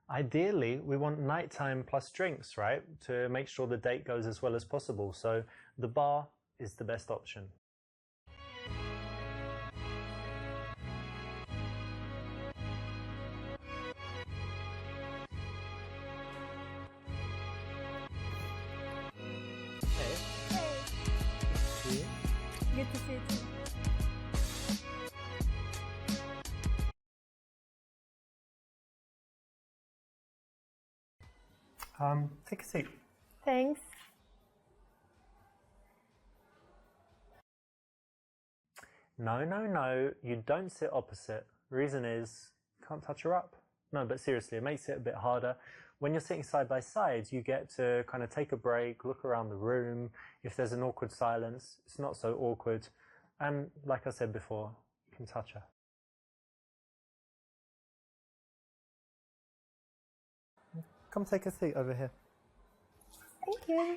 Ideally, we want nighttime plus drinks, right? To make sure the date goes as well as possible. So the bar is the best option. Good to see you too. Take a seat. Thanks. No, you don't sit opposite. Reason is, you can't touch her up. No, but seriously, it makes it a bit harder. When you're sitting side by side, you get to kind of take a break, look around the room. If there's an awkward silence, it's not so awkward. And like I said before, you can touch her. Come take a seat over here. Thank you.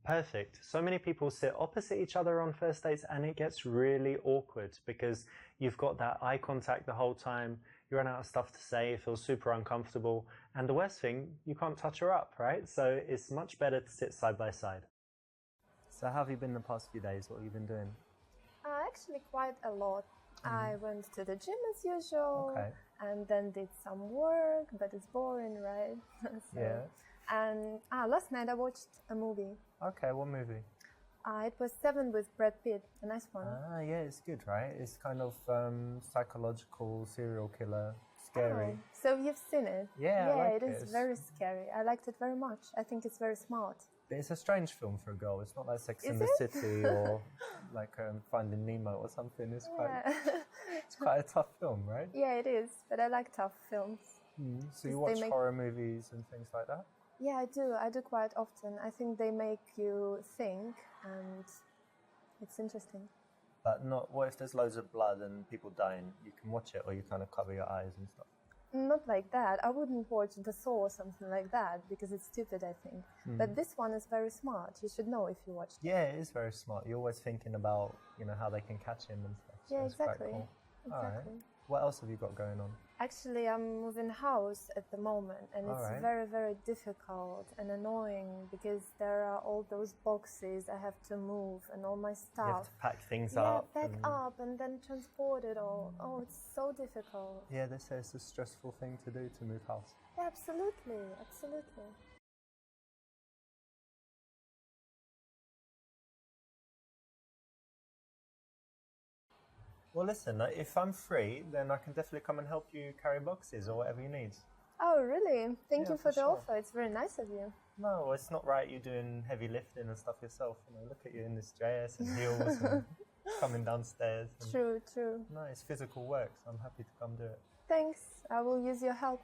Perfect. So many people sit opposite each other on first dates and it gets really awkward because you've got that eye contact the whole time, you run out of stuff to say, it feels super uncomfortable, and the worst thing, you can't touch her up, right? So it's much better to sit side by side. So how have you been the past few days? What have you been doing? Actually quite a lot. I went to the gym as usual, and then did some work, but it's boring, right? So, yeah. And last night I watched a movie. Okay, what movie? It was Seven with Brad Pitt, a nice one. Yeah, it's good, right? It's kind of psychological, serial killer, scary. Oh, so you've seen it? Yeah, yeah, I like it is very scary. I liked it very much. I think it's very smart. But it's a strange film for a girl. It's not like Sex and the City or like Finding Nemo or something. It's quite a tough film, right? Yeah, it is. But I like tough films. So you watch horror movies and things like that? Yeah, I do. I do quite often. I think they make you think, and it's interesting. But not. What if there's loads of blood and people dying? You can watch it, or you kind of cover your eyes and stuff. Not like that. I wouldn't watch The Saw or something like that because it's stupid, I think. But this one is very smart. You should know if you watch it. Yeah, it is very smart. You're always thinking about, how they can catch him and stuff. So yeah, it's quite exactly. cool. Exactly. All right. What else have you got going on? Actually, I'm moving house at the moment, and it's very, very difficult and annoying because there are all those boxes I have to move and all my stuff. You have to pack things up. Pack up and then transport it all. Oh, it's so difficult. Yeah, they say it's a stressful thing to do to move house. Yeah, absolutely, absolutely. Well, listen, if I'm free, then I can definitely come and help you carry boxes or whatever you need. Oh, really? Thank you for the offer. It's very nice of you. No, it's not right you doing heavy lifting and stuff yourself. Look at you in this dress and heels and coming downstairs. And True. No, it's physical work, so I'm happy to come do it. Thanks. I will use your help.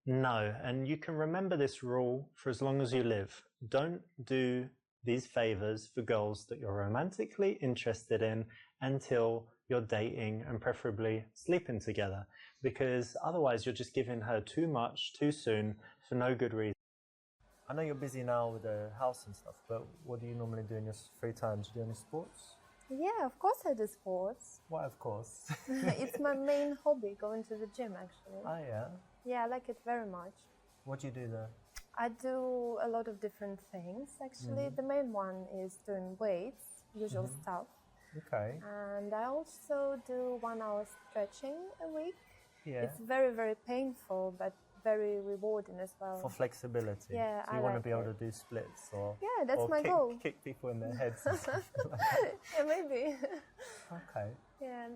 No, and you can remember this rule for as long as you live. Don't do these favors for girls that you're romantically interested in until you're dating and preferably sleeping together, because otherwise you're just giving her too much too soon for no good reason. I know you're busy now with the house and stuff, but what do you normally do in your free time? Do you do any sports? Yeah, of course I do sports. Why, of course? It's my main hobby, going to the gym, actually. Oh, yeah? Yeah, I like it very much. What do you do there? I do a lot of different things, actually. The main one is doing weights, usual stuff. Okay. And I also do 1 hour stretching a week. Yeah. It's very, very painful, but very rewarding as well. For flexibility. Yeah, so you want to be able to do splits or my goal. Kick people in their heads and stuff like that. Yeah, maybe. Okay. Yeah,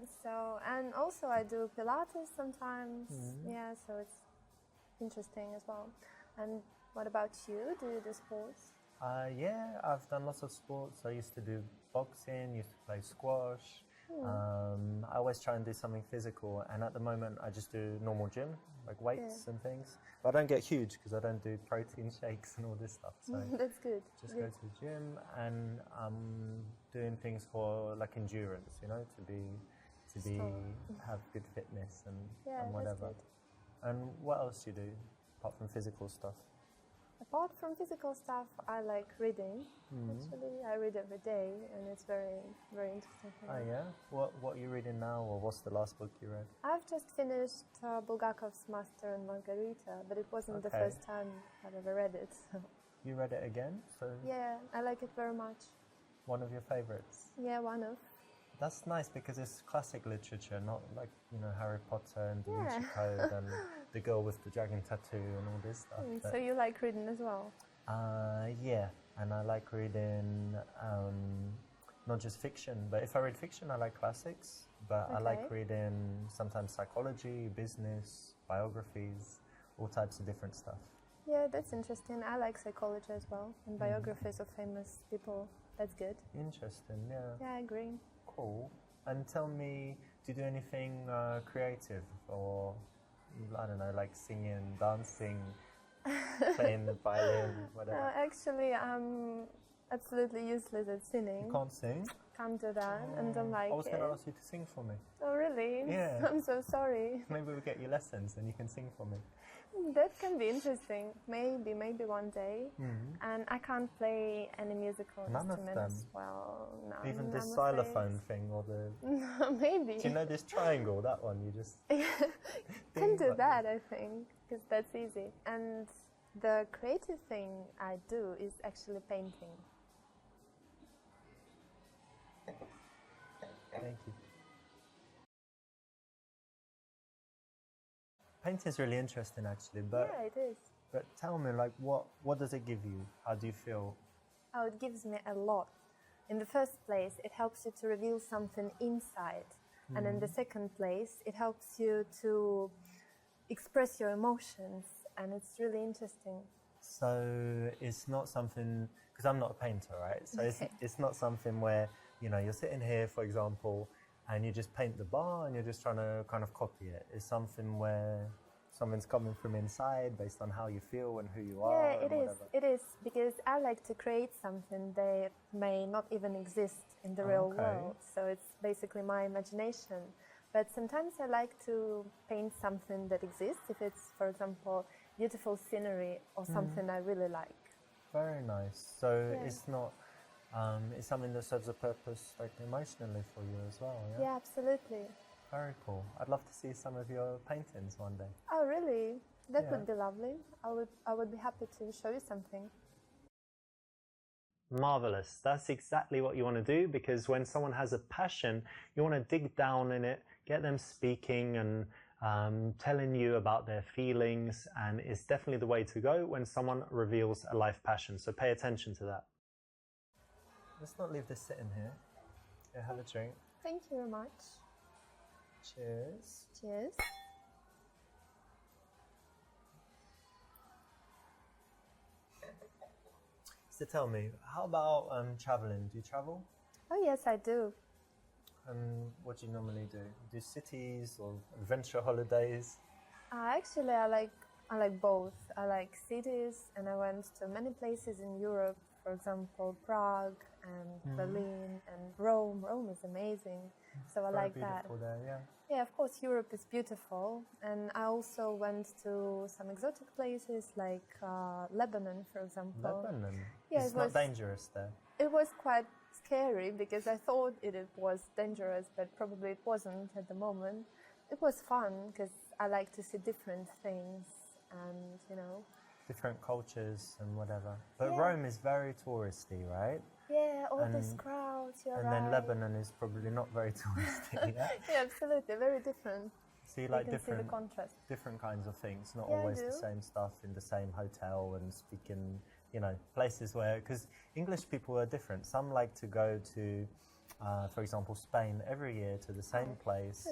and also I do Pilates sometimes. Yeah, so it's interesting as well. And what about you? Do you do sports? Yeah, I've done lots of sports. I used to do boxing, used to play squash. I always try and do something physical, and at the moment I just do normal gym, like weights and things. But I don't get huge because I don't do protein shakes and all this stuff. So that's good. Just go to the gym, and I'm doing things for like endurance, to have good fitness and whatever. That's good. And what else do you do apart from physical stuff? Apart from physical stuff, I like reading. Actually, I read every day, and it's very, very interesting for me. Oh yeah? What are you reading now, or what's the last book you read? I've just finished Bulgakov's Master and Margarita, but it wasn't the first time I've ever read it. You read it again? So yeah, I like it very much. One of your favorites? Yeah, one of. That's nice because it's classic literature, not like, Harry Potter and Da Vinci Code and the girl with the dragon tattoo and all this stuff. So you like reading as well? Yeah, and I like reading not just fiction, but if I read fiction, I like classics, but I like reading sometimes psychology, business, biographies, all types of different stuff. Yeah, that's interesting. I like psychology as well, and biographies of famous people. That's good. Interesting, yeah. Yeah, I agree. Cool. And tell me, do you do anything creative, or I don't know, like singing, dancing, playing the violin, whatever? Actually, I'm absolutely useless at singing. You can't sing? Can't do that, and don't like it. I was going to ask you to sing for me. Oh, really? Yeah. I'm so sorry. Maybe we'll get you lessons and you can sing for me. That can be interesting. Maybe one day. And I can't play any musical instruments. Well, no. Even this xylophone thing or the... Maybe. Do you know this triangle? That one, you just... Can do that, I think, because that's easy. And the creative thing I do is actually painting. Thank you. Painting is really interesting, actually. But yeah, it is. But tell me, like, what does it give you? How do you feel? Oh, it gives me a lot. In the first place, it helps you to reveal something inside. And in the second place, it helps you to express your emotions. And it's really interesting. So it's not something, because I'm not a painter, right? So it's not something where, you're sitting here, for example, and you just paint the bar and you're just trying to kind of copy it. It's something where something's coming from inside based on how you feel and who you are. Yeah, it is. It is, because I like to create something that may not even exist in the real world. So it's basically my imagination. But sometimes I like to paint something that exists, if it's, for example, beautiful scenery or something I really like. Very nice. So it's not... it's something that serves a purpose, like, emotionally for you as well, yeah? Yeah, absolutely. Very cool. I'd love to see some of your paintings one day. Oh, really? That would be lovely. I would be happy to show you something. Marvelous. That's exactly what you want to do, because when someone has a passion, you want to dig down in it, get them speaking and telling you about their feelings, and it's definitely the way to go when someone reveals a life passion. So pay attention to that. Let's not leave this sitting here. Yeah, have a drink. Thank you very much. Cheers. Cheers. So tell me, how about traveling? Do you travel? Oh yes, I do. What do you normally do? Do cities or adventure holidays? Actually, I like both. I like cities, and I went to many places in Europe. For example, Prague and Berlin and Rome. Rome is amazing, so I like that. There, yeah. Yeah, of course, Europe is beautiful, and I also went to some exotic places like Lebanon, for example. Lebanon? Yeah, it's not dangerous there. It was quite scary because I thought it was dangerous, but probably it wasn't at the moment. It was fun because I like to see different things and, different cultures and whatever. But Rome is very touristy, right? Yeah, all these crowds, you're right. And then Lebanon is probably not very touristy, yeah? Yeah, absolutely, very different. So you like can see the contrast. Different kinds of things, not always the same stuff in the same hotel and speaking, places where... Because English people are different. Some like to go to, for example, Spain every year to the same place,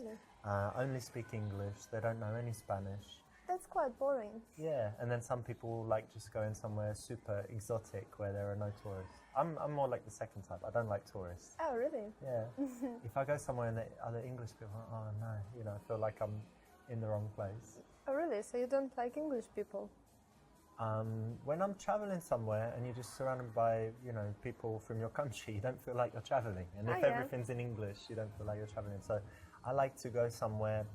only speak English, they don't know any Spanish. That's quite boring. Yeah, and then some people like just going somewhere super exotic where there are no tourists. I'm more like the second type. I don't like tourists. Oh, really? Yeah. If I go somewhere and the other English people are, oh no, I feel like I'm in the wrong place. Oh, really? So you don't like English people? When I'm traveling somewhere and you're just surrounded by, people from your country, you don't feel like you're traveling. And if everything's in English, you don't feel like you're traveling. So I like to go somewhere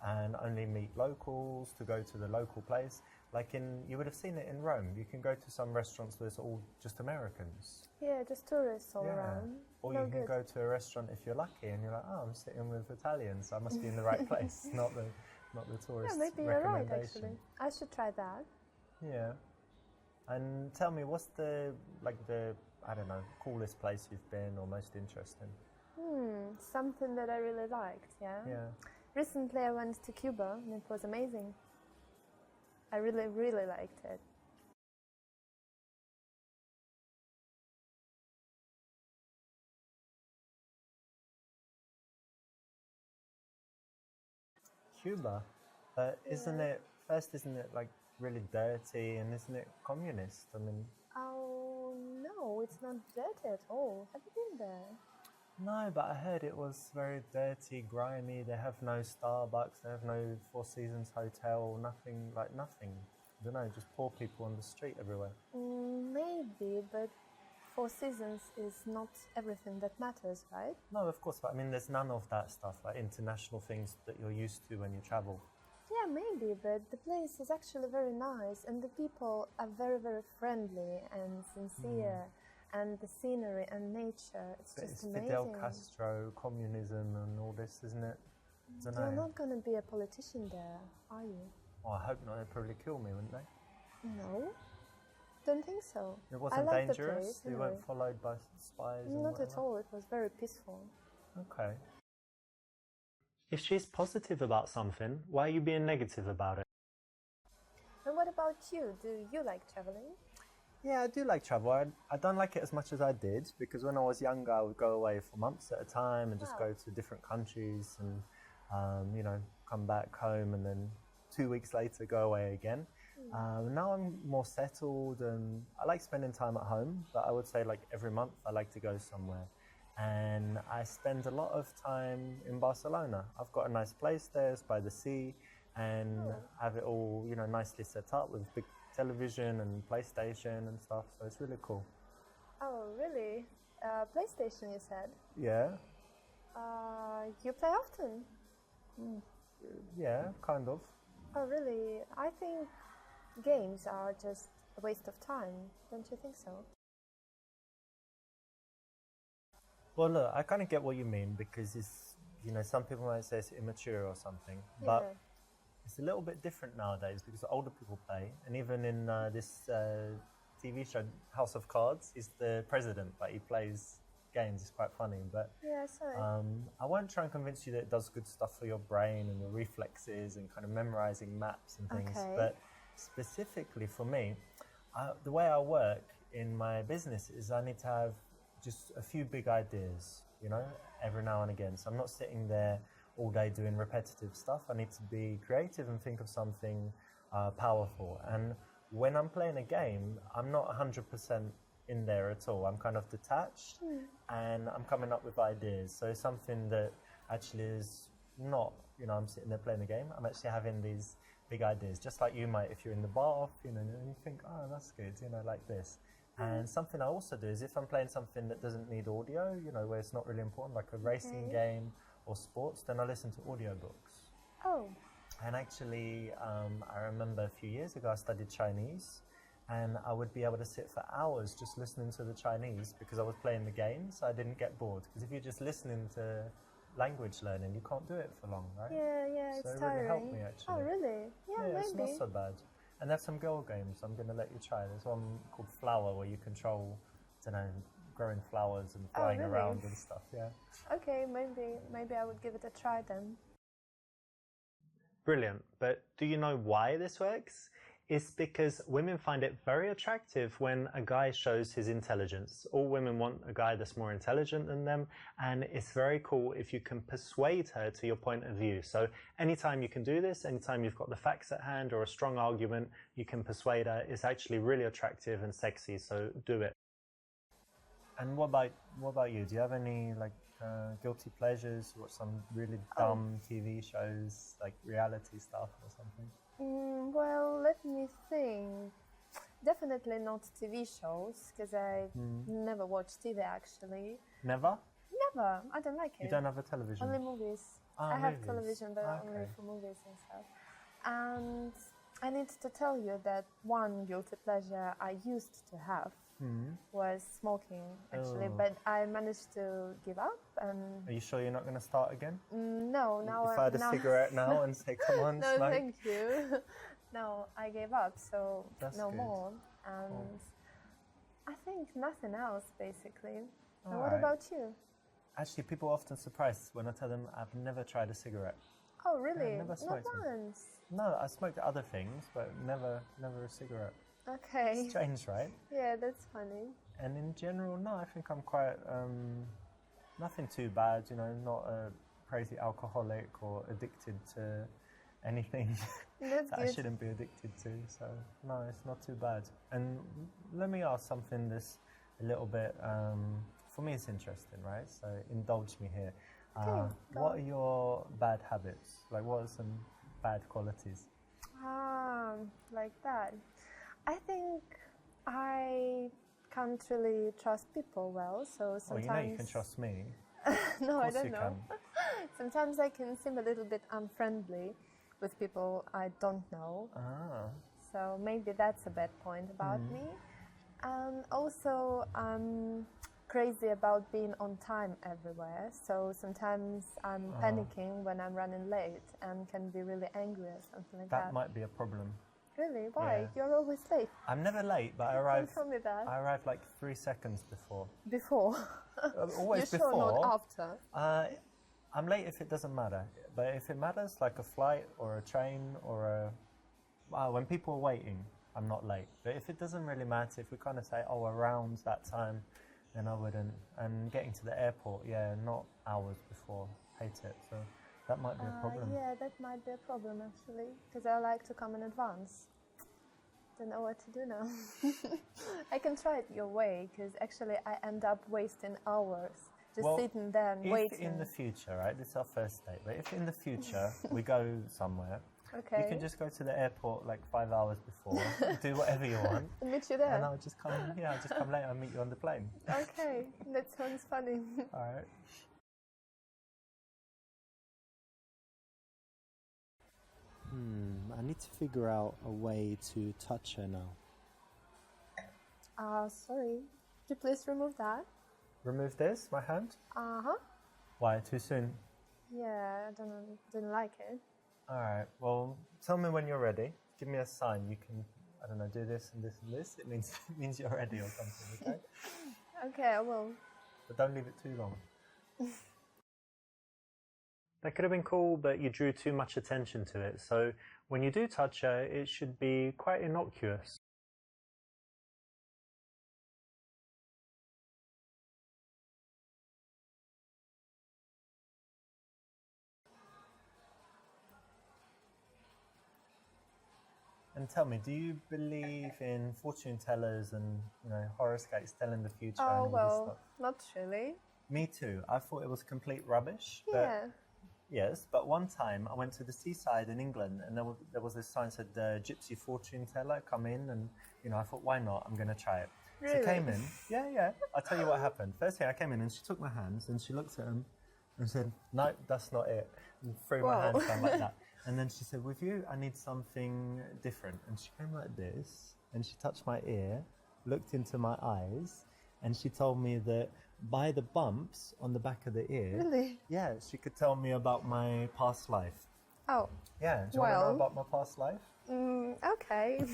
and only meet locals, to go to the local place. Like you would have seen it in Rome. You can go to some restaurants where it's all just Americans. Yeah, just tourists all around. Or you can go to a restaurant if you're lucky and you're like, oh, I'm sitting with Italians, so I must be in the right place, not the tourist. Yeah, maybe you're right, actually. I should try that. Yeah. And tell me, what's the I don't know, coolest place you've been or most interesting? Something that I really liked, yeah? Yeah. Recently I went to Cuba and it was amazing. I really, really liked it. Cuba? Isn't it like really dirty and isn't it communist? I mean... Oh, no, it's not dirty at all. Have you been there? No, but I heard it was very dirty, grimy. They have no Starbucks, they have no Four Seasons hotel, nothing. I don't know, just poor people on the street everywhere. Maybe, but Four Seasons is not everything that matters, right? No, of course, but I mean, there's none of that stuff, like international things that you're used to when you travel. Yeah, maybe, but the place is actually very nice and the people are very, very friendly and sincere. And the scenery and nature, it's just amazing. Fidel Castro, communism and all this, isn't it? You're not going to be a politician there, are you? Well, I hope not. They'd probably kill me, wouldn't they? No, don't think so. It wasn't dangerous? You weren't followed by spies? Not at all. It was very peaceful. Okay. If she's positive about something, why are you being negative about it? And what about you? Do you like traveling? Yeah, I do like travel. I don't like it as much as I did because when I was younger, I would go away for months at a time and just go to different countries and, come back home and then 2 weeks later go away again. Now I'm more settled and I like spending time at home, but I would say like every month I like to go somewhere. And I spend a lot of time in Barcelona. I've got a nice place there, it's by the sea, and have it all, nicely set up with big television and PlayStation and stuff, so it's really cool. Oh, really? PlayStation, you said? Yeah. You play often? Yeah, kind of. Oh, really? I think games are just a waste of time. Don't you think so? Well, look, I kind of get what you mean because it's, some people might say it's immature or something, but it's a little bit different nowadays because older people play, and even in this TV show, House of Cards, he's the president, but he plays games. It's quite funny, but I won't try and convince you that it does good stuff for your brain and your reflexes and kind of memorizing maps and things. But specifically for me, the way I work in my business is I need to have just a few big ideas, every now and again. So I'm not sitting there all day doing repetitive stuff. I need to be creative and think of something powerful. And when I'm playing a game, I'm not 100% in there at all. I'm kind of detached and I'm coming up with ideas. So something that actually is not, I'm sitting there playing a game. I'm actually having these big ideas, just like you might if you're in the bath, and you think, oh, that's good, like this. And something I also do is if I'm playing something that doesn't need audio, where it's not really important, like a racing game or sports, then I listen to audiobooks. Oh. And actually, I remember a few years ago I studied Chinese, and I would be able to sit for hours just listening to the Chinese because I was playing the game, so I didn't get bored. Because if you're just listening to language learning, you can't do it for long, right? Yeah, so it's it really tiring. helped me, actually. Oh, really? Yeah, maybe. It's not so bad. And there's some girl games I'm going to let you try. There's one called Flower where you control, growing flowers and flying around and stuff, Okay, maybe I would give it a try then. Brilliant. But do you know why this works? It's because women find it very attractive when a guy shows his intelligence. All women want a guy that's more intelligent than them, and it's very cool if you can persuade her to your point of view. So anytime you can do this, anytime you've got the facts at hand or a strong argument, you can persuade her. It's actually really attractive and sexy, so do it. And what about you? Do you have any guilty pleasures? You watch some really dumb TV shows, like reality stuff or something? Well, let me think. Definitely not TV shows, because I never watch TV actually. Never? Never. I don't like it. You don't have a television? Only movies. I have television, but only for movies and stuff. And I need to tell you that one guilty pleasure I used to have was smoking, actually, but I managed to give up. And are you sure you're not going to start again? No, now if I had a cigarette now and say, come on, no, smoke. thank you. No, I gave up, so That's no good. more. And I think nothing else, basically. And All what right. about you? Actually, people are often surprised when I tell them I've never tried a cigarette. Oh, really? never Not smoked them. once. No, I smoked other things, but never a cigarette. Okay. Strange, right? Yeah, that's funny. And in general, no, I think I'm quite, nothing too bad, you know, not a crazy alcoholic or addicted to anything That's that I good. shouldn't be addicted to. So, no, it's not too bad. And let me ask something that's a little bit, for me it's interesting, right? So indulge me here. Okay, go What on. are your bad habits? Like, what are some bad qualities? Like that. I think I can't really trust people well, so sometimes... Well, you know you can trust me. No, I Of course don't you know. can. Sometimes I can seem a little bit unfriendly with people I don't know. Ah, So maybe that's a bad point about me. And also, I'm crazy about being on time everywhere. So sometimes I'm panicking when I'm running late and can be really angry or something like that. that might be a problem. Really? Why? Yeah. You're always late. I'm never late, but I Don't arrive. tell me that. I arrive like 3 seconds before. Before. Always You're before. sure not after? I'm late if it doesn't matter, but if it matters, like a flight or a train or when people are waiting, I'm not late. But if it doesn't really matter, if we kind of say, oh, around that time, then I wouldn't. And getting to the airport, yeah, not hours before. Hate it. So that might be a problem. Yeah, that might be a problem actually, because I like to come in advance. Don't know what to do now. I can try it your way, because actually I end up wasting hours just Well, sitting there and if waiting. in the future, right, this is our first date, but if in the future we go somewhere, Okay. you can just go to the airport like 5 hours before, do whatever you want, I'll meet you there. and I'll just come, I'll just come later and meet you on the plane. Okay, that sounds funny. All right. I need to figure out a way to touch her now. Sorry. Could you please remove that? Remove this, my hand? Uh-huh. Why, too soon? Yeah, I didn't like it. All right, well, tell me when you're ready. Give me a sign. You can, I don't know, do this and this and this. It means you're ready or something, okay? Okay, I will. But don't leave it too long. That could have been cool, but you drew too much attention to it. So when you do touch her, it should be quite innocuous. And tell me, do you believe in fortune tellers and, horoscopes telling the future and Oh, all this well, stuff? not really. Me too. I thought it was complete rubbish. But Yeah. yes, but one time I went to the seaside in England and there was this sign that said gypsy fortune teller, come in, and I thought, why not? I'm going to try it. Really? So I came in. Yeah. I'll tell you what happened. First thing, I came in and she took my hands and she looked at them and said, no, that's not it. And threw my Whoa. hands down like that. And then she said, with you, I need something different. And she came like this and she touched my ear, looked into my eyes, and she told me that by the bumps on the back of the ear, Really? yeah, she could tell me about my past life. Oh, Yeah, do you want to Well- know about my past life? okay.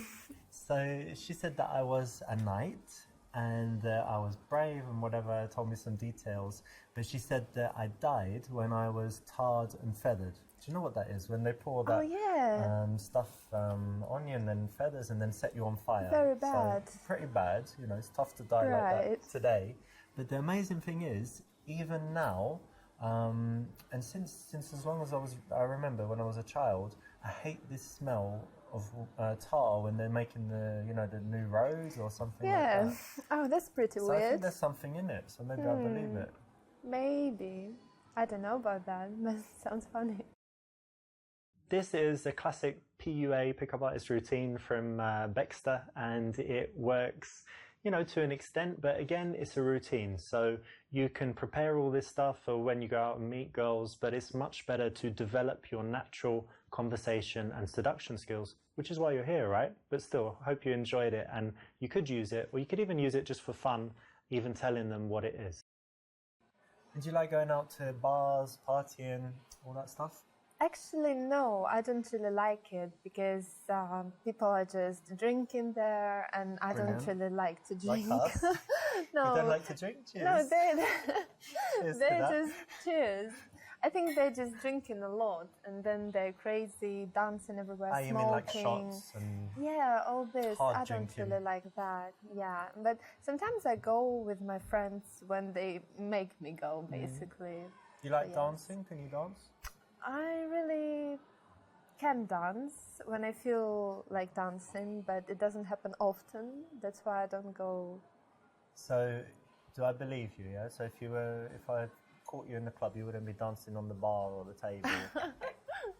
So she said that I was a knight and that I was brave and whatever, told me some details. But she said that I died when I was tarred and feathered. Do you know what that is? When they pour that Oh, yeah. stuff on you and then feathers and then set you on fire. Very bad. So, pretty bad. It's tough to die like Right. that today. But the amazing thing is, even now, and since as long as I remember when I was a child, I hate this smell of tar when they're making the new rose or something Yeah. like that. Oh, that's pretty So I think weird. there's something in it, so maybe I believe it. Maybe. I don't know about that, but it sounds funny. This is a classic PUA, pickup artist routine from Baxter, and it works, to an extent, but again, it's a routine. So you can prepare all this stuff for when you go out and meet girls, but it's much better to develop your natural conversation and seduction skills, which is why you're here, right? But still, I hope you enjoyed it and you could use it, or you could even use it just for fun, even telling them what it is. And do you like going out to bars, partying, all that stuff? Actually, no, I don't really like it because people are just drinking there, and I don't really like to drink. Like us? No, you don't like to drink? Cheers. No, Cheers they just cheers. I think they're just drinking a lot, and then they're crazy, dancing everywhere, smoking. You mean like shots and yeah, all this. I don't drinking. really like that. Yeah, but sometimes I go with my friends when they make me go, basically. Do you like dancing? Can you dance? I really can dance when I feel like dancing, but it doesn't happen often. That's why I don't go. So, do I believe you? Yeah. So if I caught you in the club, you wouldn't be dancing on the bar or the table.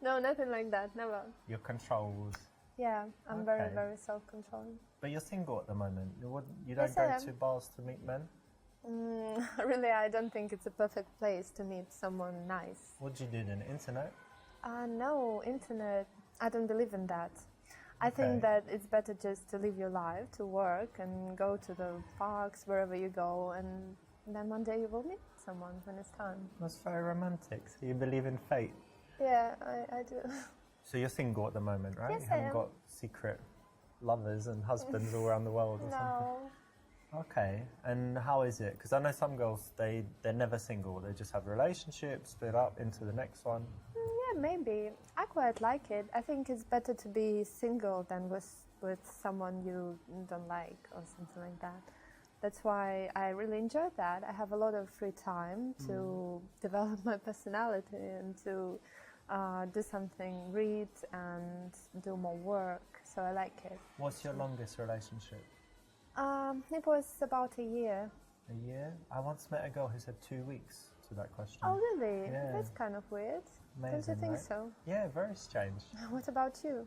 No, nothing like that. Never. You're controlled. Yeah, I'm very, very self-controlled. But you're single at the moment. You don't go to bars to meet men? Really, I don't think it's a perfect place to meet someone nice. What do you do then? Internet? No, internet. I don't believe in that. I think that it's better just to live your life, to work and go to the parks, wherever you go, and then one day you will meet someone when it's time. That's very romantic. So you believe in fate? Yeah, I do. So you're single at the moment, right? Yes, you haven't got secret lovers and husbands all around the world or something? Okay, and how is it? Because I know some girls, they're never single. They just have relationships, split up into the next one. Yeah, maybe. I quite like it. I think it's better to be single than with someone you don't like or something like that. That's why I really enjoy that. I have a lot of free time to develop my personality and to do something, read and do more work. So I like it. What's your longest relationship? It was about a year. A year? I once met a girl who said 2 weeks to that question. Oh, really? Yeah. That's kind of weird. Amazing, don't you think right? so? Yeah, very strange. What about you?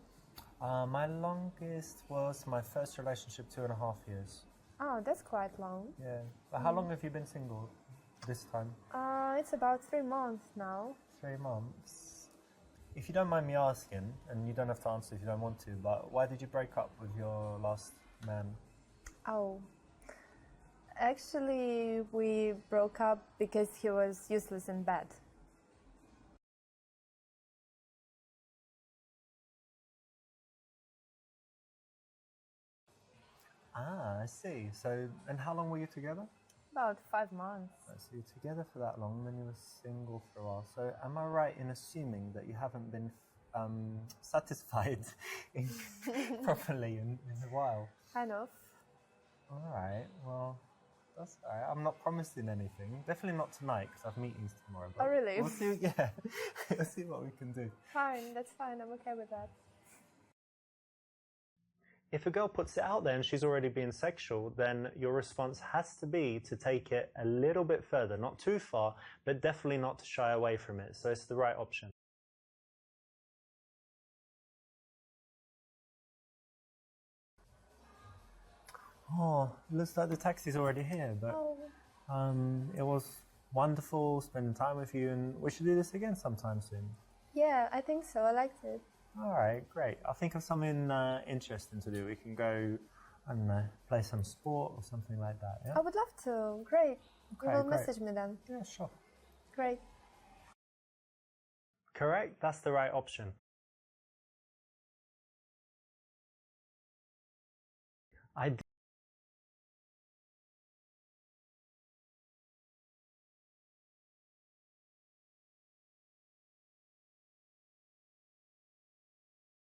My longest was my first relationship, 2.5 years. Oh, that's quite long. Yeah. But how long have you been single this time? It's about 3 months now. 3 months. If you don't mind me asking, and you don't have to answer if you don't want to, but why did you break up with your last man? Oh, actually, we broke up because he was useless in bed. Ah, I see. So, and how long were you together? About 5 months. So you're together for that long, and then you were single for a while. So am I right in assuming that you haven't been satisfied properly in a while? Kind of. All right, well, that's all right. I'm not promising anything. Definitely not tonight, because I have meetings tomorrow. But oh, really? We'll see, yeah. We'll see what we can do. Fine, that's fine. I'm okay with that. If a girl puts it out there and she's already being sexual, then your response has to be to take it a little bit further. Not too far, but definitely not to shy away from it. So it's the right option. Oh, looks like the taxi's already here, but it was wonderful spending time with you, and we should do this again sometime soon. Yeah, I think so. I liked it. All right, great. I'll think of something interesting to do. We can go, I don't know, play some sport or something like that, yeah? I would love to. Great. Okay, you will great. message me then. Yeah, sure. Great. Correct, that's the right option. I